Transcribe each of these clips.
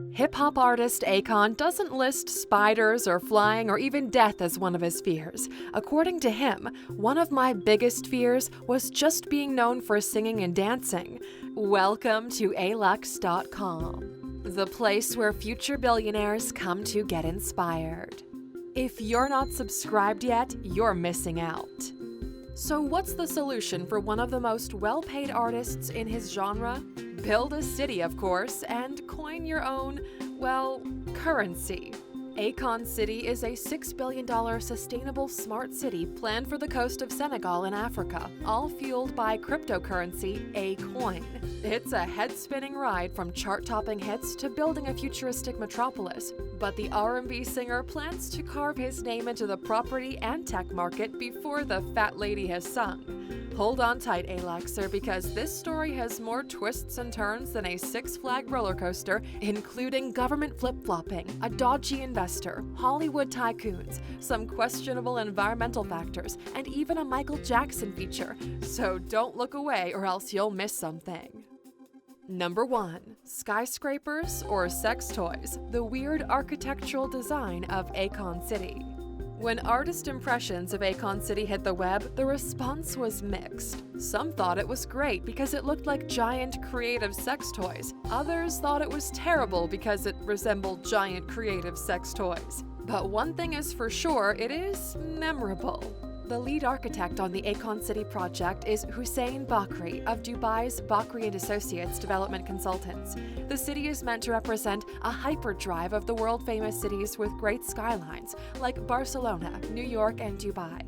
Hip-hop artist Akon doesn't list spiders or flying or even death as one of his fears. According to him, one of my biggest fears was just being known for singing and dancing. Welcome to Alux.com, the place where future billionaires come to get inspired. If you're not subscribed yet, you're missing out. So what's the solution for one of the most well-paid artists in his genre? Build a city, of course, and coin your own, well, currency. Akon City is a $6 billion sustainable smart city planned for the coast of Senegal in Africa, all fueled by cryptocurrency Akoin. It's a head-spinning ride from chart-topping hits to building a futuristic metropolis, but the R&B singer plans to carve his name into the property and tech market before the fat lady has sung. Hold on tight, Aluxer, because this story has more twists and turns than a Six Flag roller coaster, including government flip-flopping, a dodgy investor, Hollywood tycoons, some questionable environmental factors, and even a Michael Jackson feature. So don't look away or else you'll miss something. Number 1. Skyscrapers or sex toys, the weird architectural design of Akon City. When artist impressions of Akon City hit the web, the response was mixed. Some thought it was great because it looked like giant creative sex toys. Others thought it was terrible because it resembled giant creative sex toys. But one thing is for sure, it is memorable. The lead architect on the Akon City project is Hussein Bakri of Dubai's Bakri & Associates Development Consultants. The city is meant to represent a hyperdrive of the world-famous cities with great skylines, like Barcelona, New York, and Dubai.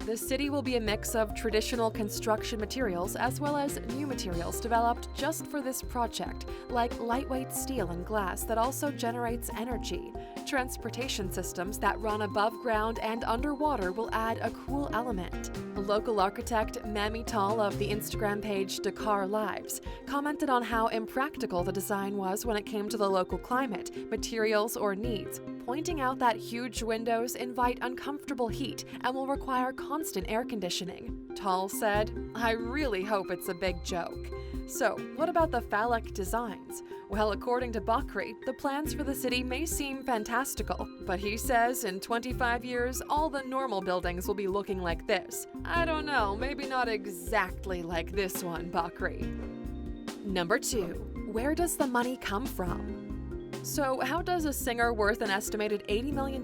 The city will be a mix of traditional construction materials as well as new materials developed just for this project, like lightweight steel and glass that also generates energy. Transportation systems that run above ground and underwater will add a cool element. Local architect Mami Tal of the Instagram page Dakar Lives commented on how impractical the design was when it came to the local climate, materials, or needs, pointing out that huge windows invite uncomfortable heat and will require constant air conditioning. Tal said, "I really hope it's a big joke." So, what about the phallic designs? Well, according to Bakri, the plans for the city may seem fantastical, but he says in 25 years, all the normal buildings will be looking like this. I don't know, maybe not exactly like this one, Bakri. Number 2. Where does the money come from? So, how does a singer worth an estimated $80 million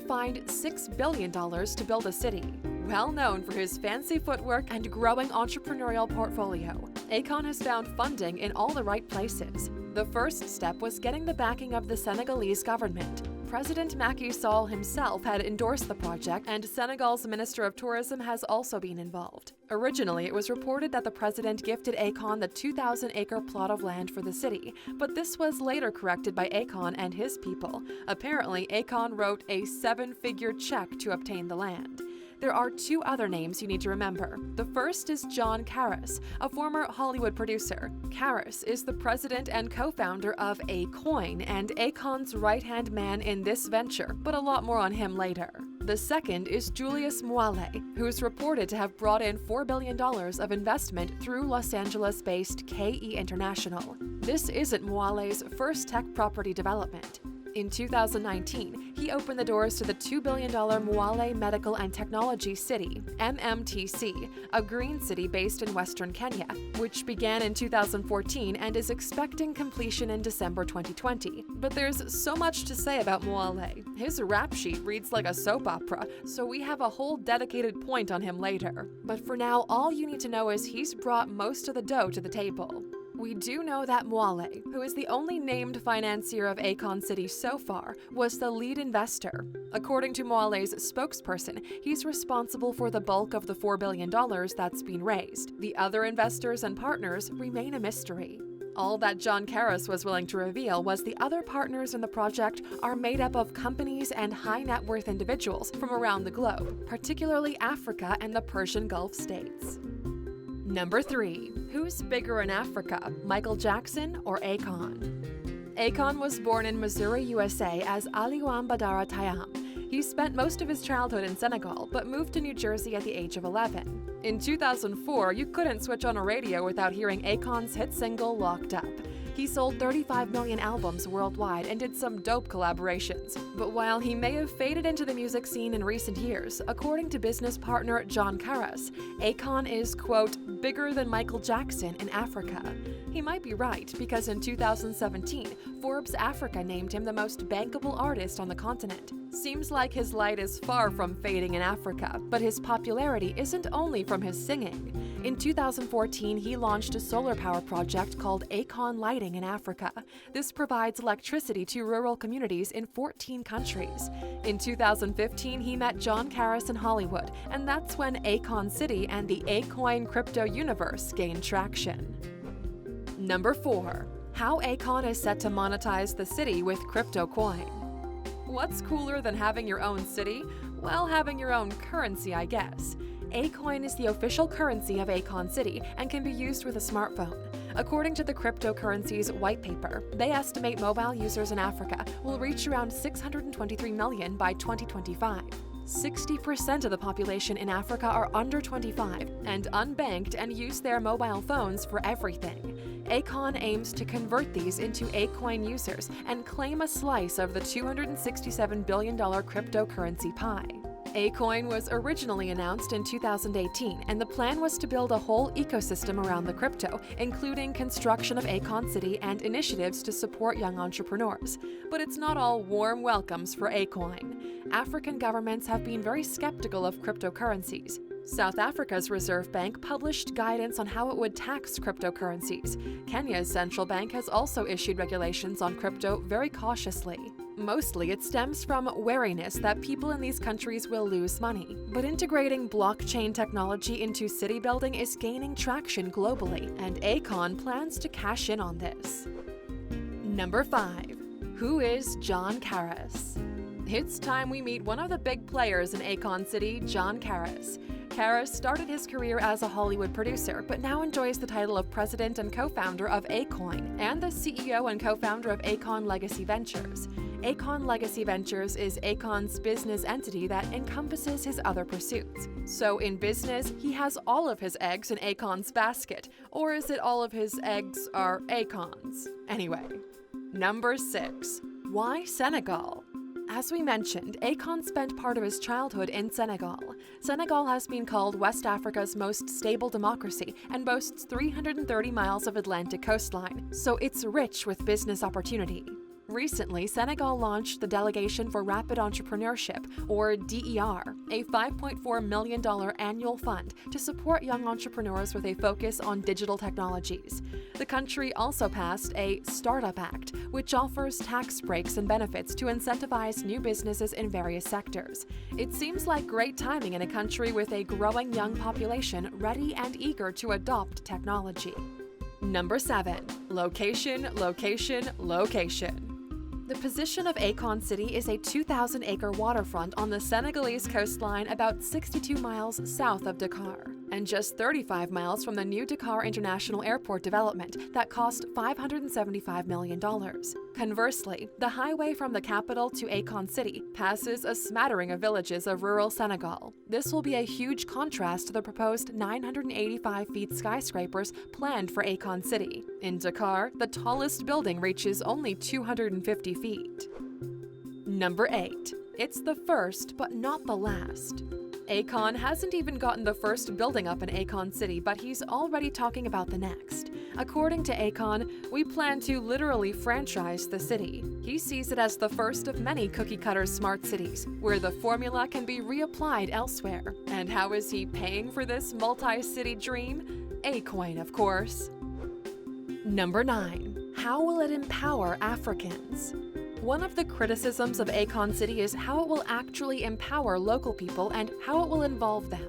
find $6 billion to build a city? Well known for his fancy footwork and growing entrepreneurial portfolio, Akon has found funding in all the right places. The first step was getting the backing of the Senegalese government. President Macky Sall himself had endorsed the project, and Senegal's Minister of Tourism has also been involved. Originally, it was reported that the president gifted Akon the 2,000-acre plot of land for the city, but this was later corrected by Akon and his people. Apparently, Akon wrote a 7-figure check to obtain the land. There are 2 other names you need to remember. The first is Jon Karas, a former Hollywood producer. Karas is the president and co-founder of Akoin and Akon's right-hand man in this venture, but a lot more on him later. The second is Julius Mwale, who is reported to have brought in $4 billion of investment through Los Angeles-based KE International. This isn't Mwale's first tech property development. In 2019, he opened the doors to the $2 billion Mwale Medical and Technology City, MMTC, a green city based in western Kenya, which began in 2014 and is expecting completion in December 2020. But there's so much to say about Mwale. His rap sheet reads like a soap opera, so we have a whole dedicated point on him later. But for now, all you need to know is he's brought most of the dough to the table. We do know that Mwale, who is the only named financier of Akon City so far, was the lead investor. According to Mwale's spokesperson, he's responsible for the bulk of the $4 billion that's been raised. The other investors and partners remain a mystery. All that Jon Karas was willing to reveal was the other partners in the project are made up of companies and high-net-worth individuals from around the globe, particularly Africa and the Persian Gulf states. Number 3. Who's bigger in Africa, Michael Jackson or Akon? Akon was born in Missouri, USA as Aliouane Badara Tayam. He spent most of his childhood in Senegal, but moved to New Jersey at the age of 11. In 2004, you couldn't switch on a radio without hearing Akon's hit single, Locked Up. He sold 35 million albums worldwide and did some dope collaborations. But while he may have faded into the music scene in recent years, according to business partner Jon Karas, Akon is, quote, bigger than Michael Jackson in Africa. He might be right, because in 2017, Forbes Africa named him the most bankable artist on the continent. Seems like his light is far from fading in Africa, but his popularity isn't only from his singing. In 2014, he launched a solar power project called Akon Lighting in Africa. This provides electricity to rural communities in 14 countries. In 2015, he met Jon Karas in Hollywood, and that's when Akon City and the Akoin crypto universe gained traction. Number 4. How Akon is set to monetize the city with Cryptocoin. What's cooler than having your own city? Well, having your own currency, I guess. Akoin is the official currency of Akon City and can be used with a smartphone. According to the cryptocurrency's white paper, they estimate mobile users in Africa will reach around 623 million by 2025. 60% of the population in Africa are under 25 and unbanked and use their mobile phones for everything. Akon aims to convert these into Akoin users and claim a slice of the $267 billion cryptocurrency pie. Akoin was originally announced in 2018, and the plan was to build a whole ecosystem around the crypto, including construction of Akon City and initiatives to support young entrepreneurs. But it's not all warm welcomes for Akoin. African governments have been very skeptical of cryptocurrencies. South Africa's Reserve Bank published guidance on how it would tax cryptocurrencies. Kenya's central bank has also issued regulations on crypto very cautiously. Mostly, it stems from wariness that people in these countries will lose money. But integrating blockchain technology into city building is gaining traction globally, and Akon plans to cash in on this. Number 5. Who is Jon Karas? It's time we meet one of the big players in Akon City, Jon Karas. Karas started his career as a Hollywood producer, but now enjoys the title of president and co-founder of Akoin and the CEO and co-founder of Akon Legacy Ventures. Akon Legacy Ventures is Akon's business entity that encompasses his other pursuits. So in business, he has all of his eggs in Akon's basket, or is it all of his eggs are Akon's? Anyway. Number 6. Why Senegal? As we mentioned, Akon spent part of his childhood in Senegal. Senegal has been called West Africa's most stable democracy and boasts 330 miles of Atlantic coastline, so it's rich with business opportunity. Recently, Senegal launched the Delegation for Rapid Entrepreneurship, or DER, a $5.4 million annual fund to support young entrepreneurs with a focus on digital technologies. The country also passed a Startup Act, which offers tax breaks and benefits to incentivize new businesses in various sectors. It seems like great timing in a country with a growing young population ready and eager to adopt technology. Number 7. Location, location, location. The position of Akon City is a 2,000-acre waterfront on the Senegalese coastline about 62 miles south of Dakar, and just 35 miles from the new Dakar International Airport development that cost $575 million. Conversely, the highway from the capital to Akon City passes a smattering of villages of rural Senegal. This will be a huge contrast to the proposed 985 feet skyscrapers planned for Akon City. In Dakar, the tallest building reaches only 250 feet. Number 8. It's the first, but not the last. Akon hasn't even gotten the first building up in Akon City, but he's already talking about the next. According to Akon, we plan to literally franchise the city. He sees it as the first of many cookie-cutter smart cities, where the formula can be reapplied elsewhere. And how is he paying for this multi-city dream? Akoin, of course. Number 9. How will it empower Africans? One of the criticisms of Akon City is how it will actually empower local people and how it will involve them.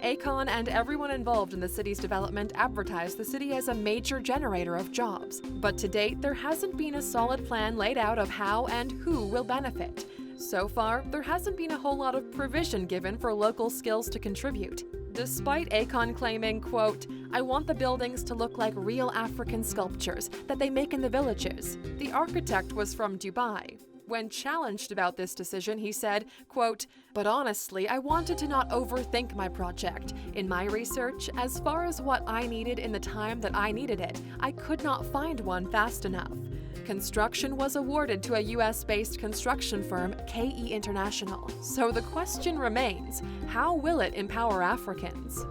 Akon and everyone involved in the city's development advertise the city as a major generator of jobs, but to date there hasn't been a solid plan laid out of how and who will benefit. So far, there hasn't been a whole lot of provision given for local skills to contribute. Despite Akon claiming, quote, "I want the buildings to look like real African sculptures that they make in the villages." The architect was from Dubai. When challenged about this decision, he said, quote, "But honestly, I wanted to not overthink my project. In my research, as far as what I needed in the time that I needed it, I could not find one fast enough." Construction was awarded to a US-based construction firm, KE International. So the question remains, how will it empower Africans?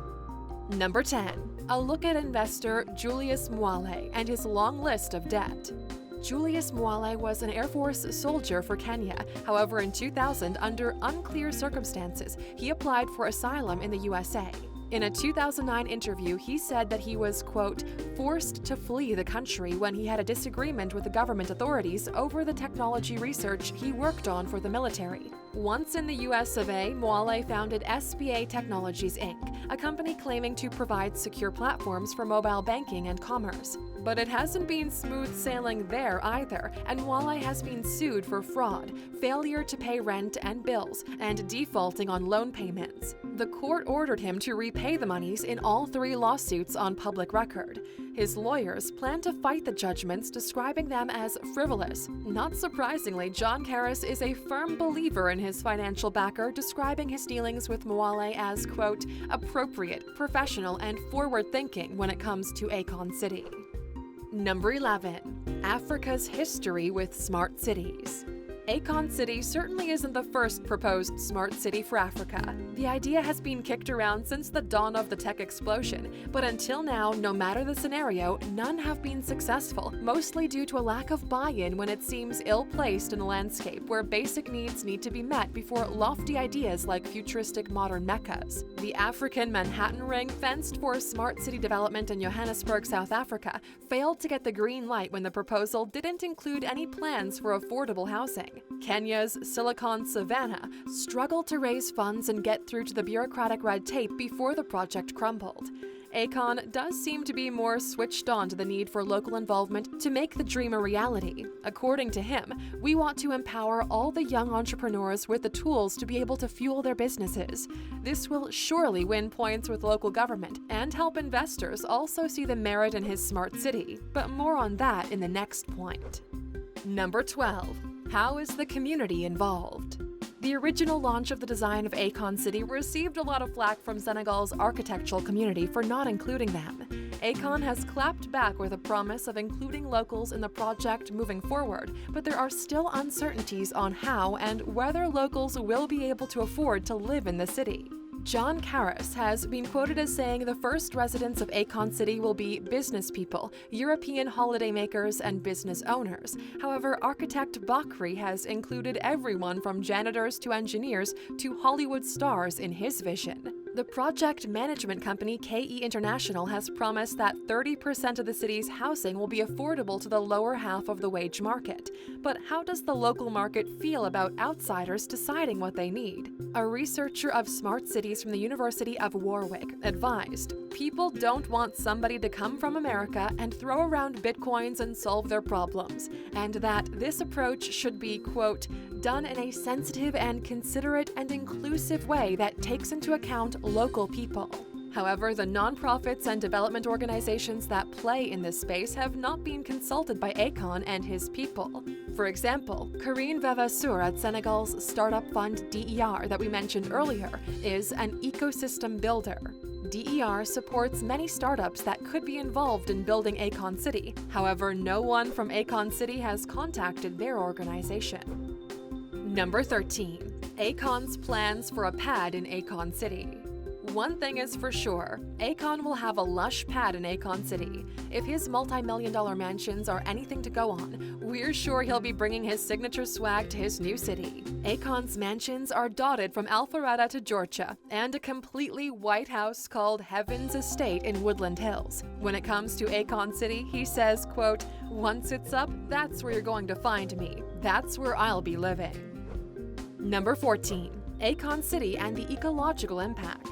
Number 10. A look at investor Julius Mwale and his long list of debt. Julius Mwale was an Air Force soldier for Kenya. However, in 2000, under unclear circumstances, he applied for asylum in the USA. In a 2009 interview, he said that he was, quote, "forced to flee the country when he had a disagreement with the government authorities over the technology research he worked on for the military." Once in the US of A, Mwale founded SBA Technologies Inc., a company claiming to provide secure platforms for mobile banking and commerce. But it hasn't been smooth sailing there either, and Mwale has been sued for fraud, failure to pay rent and bills, and defaulting on loan payments. The court ordered him to repay the monies in all 3 lawsuits on public record. His lawyers plan to fight the judgments, describing them as frivolous. Not surprisingly, Jon Karas is a firm believer in his financial backer, describing his dealings with Mwale as, quote, "appropriate, professional, and forward-thinking when it comes to Akon City." Number 11. Africa's history with smart cities. Akon City certainly isn't the first proposed smart city for Africa. The idea has been kicked around since the dawn of the tech explosion, but until now, no matter the scenario, none have been successful, mostly due to a lack of buy-in when it seems ill-placed in a landscape where basic needs need to be met before lofty ideas like futuristic modern meccas. The African Manhattan Ring, fenced for smart city development in Johannesburg, South Africa, failed to get the green light when the proposal didn't include any plans for affordable housing. Kenya's Silicon Savannah struggled to raise funds and get through to the bureaucratic red tape before the project crumbled. Akon does seem to be more switched on to the need for local involvement to make the dream a reality. According to him, "We want to empower all the young entrepreneurs with the tools to be able to fuel their businesses. This will surely win points with local government and help investors also see the merit in his smart city." But more on that in the next point. Number 12. How is the community involved? The original launch of the design of Akon City received a lot of flack from Senegal's architectural community for not including them. Akon has clapped back with a promise of including locals in the project moving forward, but there are still uncertainties on how and whether locals will be able to afford to live in the city. Jon Karas has been quoted as saying the first residents of Akon City will be business people, European holidaymakers, and business owners. However, architect Bakri has included everyone from janitors to engineers to Hollywood stars in his vision. The project management company KE International has promised that 30% of the city's housing will be affordable to the lower half of the wage market. But how does the local market feel about outsiders deciding what they need? A researcher of smart cities from the University of Warwick advised, "People don't want somebody to come from America and throw around bitcoins and solve their problems," and that this approach should be, quote, "done in a sensitive and considerate and inclusive way that takes into account local people." However, the nonprofits and development organizations that play in this space have not been consulted by Akon and his people. For example, Karine Vavasour at Senegal's startup fund DER that we mentioned earlier is an ecosystem builder. DER supports many startups that could be involved in building Akon City. However, no one from Akon City has contacted their organization. Number 13. Akon's plans for a pad in Akon City. One thing is for sure, Akon will have a lush pad in Akon City. If his multi-million-dollar mansions are anything to go on, we're sure he'll be bringing his signature swag to his new city. Akon's mansions are dotted from Alpharetta to Georgia, and a completely white house called Heaven's Estate in Woodland Hills. When it comes to Akon City, he says, quote, "Once it's up, that's where you're going to find me. That's where I'll be living." Number 14. Akon City and the ecological impact.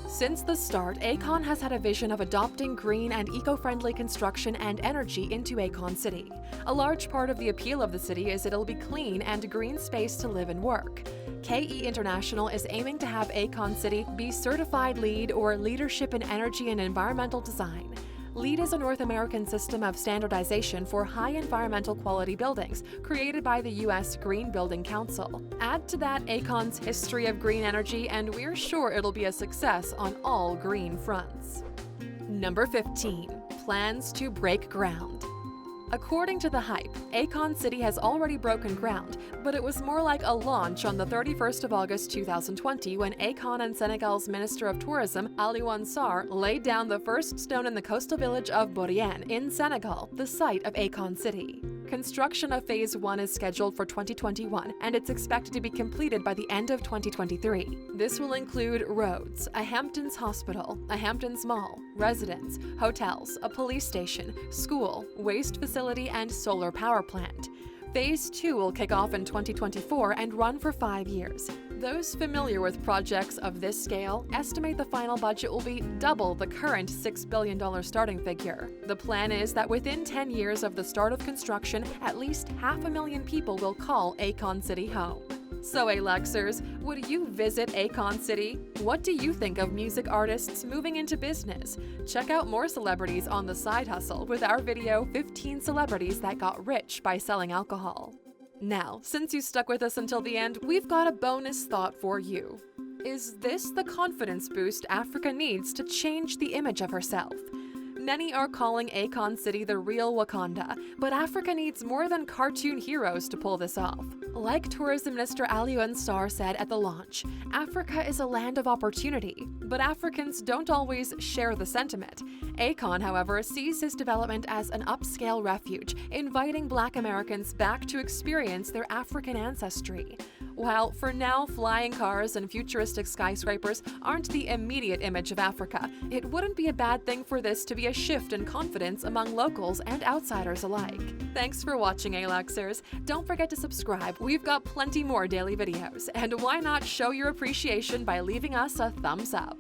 Since the start, Akon has had a vision of adopting green and eco-friendly construction and energy into Akon City. A large part of the appeal of the city is it'll be clean and green space to live and work. KE International is aiming to have Akon City be certified LEED or Leadership in Energy and Environmental Design. LEED is a North American system of standardization for high environmental quality buildings created by the U.S. Green Building Council. Add to that Akon's history of green energy, and we're sure it'll be a success on all green fronts. Number 15. Plans to break ground. According to The Hype, Akon City has already broken ground, but it was more like a launch on the 31st of August 2020 when Akon and Senegal's Minister of Tourism, Alux.com, laid down the first stone in the coastal village of Whare in Senegal, the site of Akon City. Construction of Phase 1 is scheduled for 2021, and it's expected to be completed by the end of 2023. This will include roads, a Hamptons hospital, a Hamptons mall, residence, hotels, a police station, school, waste facility, and solar power plant. Phase 2 will kick off in 2024 and run for 5 years. Those familiar with projects of this scale estimate the final budget will be double the current $6 billion starting figure. The plan is that within 10 years of the start of construction, at least 500,000 people will call Akon City home. So, Aluxers, would you visit Akon City? What do you think of music artists moving into business? Check out more celebrities on The Side Hustle with our video 15 Celebrities That Got Rich by Selling Alcohol. Now, since you stuck with us until the end, we've got a bonus thought for you. Is this the confidence boost Africa needs to change the image of herself? Many are calling Akon City the real Wakanda, but Africa needs more than cartoon heroes to pull this off. Like Tourism Minister Alux.com said at the launch, Africa is a land of opportunity, but Africans don't always share the sentiment. Akon, however, sees his development as an upscale refuge, inviting Black Americans back to experience their African ancestry. While for now flying cars and futuristic skyscrapers aren't the immediate image of Africa, it wouldn't be a bad thing for this to be a shift in confidence among locals and outsiders alike. Thanks for watching, Aluxers. Don't forget to subscribe. We've got plenty more daily videos, and why not show your appreciation by leaving us a thumbs up?